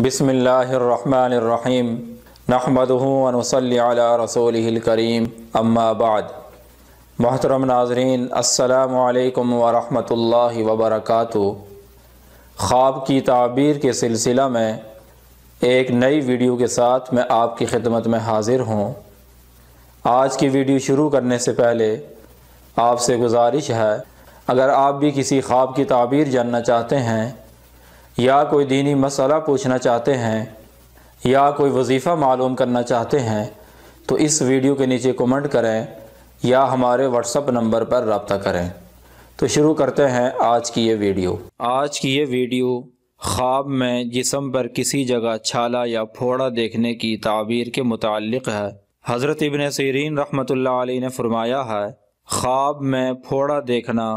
بسم اللہ الرحمن الرحیم نحمدہ ونصلی علی رسولہ الکریم اما بعد۔ محترم ناظرین، السلام علیکم ورحمۃ اللہ وبرکاتہ۔ خواب کی تعبیر کے سلسلہ میں ایک نئی ویڈیو کے ساتھ میں آپ کی خدمت میں حاضر ہوں۔ آج کی ویڈیو شروع کرنے سے پہلے آپ سے گزارش ہے، اگر آپ بھی کسی خواب کی تعبیر جاننا چاہتے ہیں یا کوئی دینی مسئلہ پوچھنا چاہتے ہیں یا کوئی وظیفہ معلوم کرنا چاہتے ہیں تو اس ویڈیو کے نیچے کمنٹ کریں یا ہمارے واٹس ایپ نمبر پر رابطہ کریں۔ تو شروع کرتے ہیں آج کی یہ ویڈیو۔ آج کی یہ ویڈیو خواب میں جسم پر کسی جگہ چھالا یا پھوڑا دیکھنے کی تعبیر کے متعلق ہے۔ حضرت ابن سیرین رحمۃ اللہ علیہ نے فرمایا ہے، خواب میں پھوڑا دیکھنا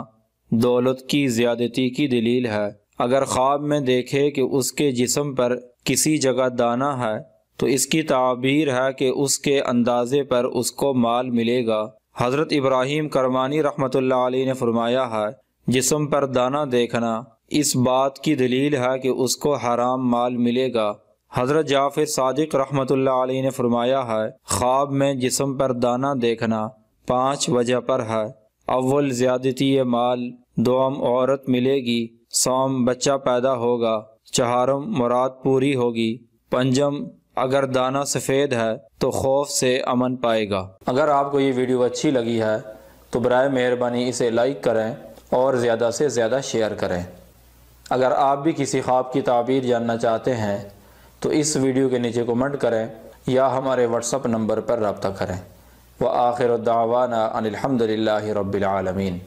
دولت کی زیادتی کی دلیل ہے۔ اگر خواب میں دیکھے کہ اس کے جسم پر کسی جگہ دانہ ہے تو اس کی تعبیر ہے کہ اس کے اندازے پر اس کو مال ملے گا۔ حضرت ابراہیم کرمانی رحمۃ اللہ علیہ نے فرمایا ہے، جسم پر دانہ دیکھنا اس بات کی دلیل ہے کہ اس کو حرام مال ملے گا۔ حضرت جعفر صادق رحمۃ اللہ علیہ نے فرمایا ہے، خواب میں جسم پر دانہ دیکھنا 5 وجہ پر ہے۔ اول زیادتی مال، دوم عورت ملے گی، سوم بچہ پیدا ہوگا، چہارم مراد پوری ہوگی، پنجم اگر دانہ سفید ہے تو خوف سے امن پائے گا۔ اگر آپ کو یہ ویڈیو اچھی لگی ہے تو برائے مہربانی اسے لائک کریں اور زیادہ سے زیادہ شیئر کریں۔ اگر آپ بھی کسی خواب کی تعبیر جاننا چاہتے ہیں تو اس ویڈیو کے نیچے کمنٹ کریں یا ہمارے واٹس ایپ نمبر پر رابطہ کریں۔ وآخر دعوانا ان الحمد للہ رب العالمین۔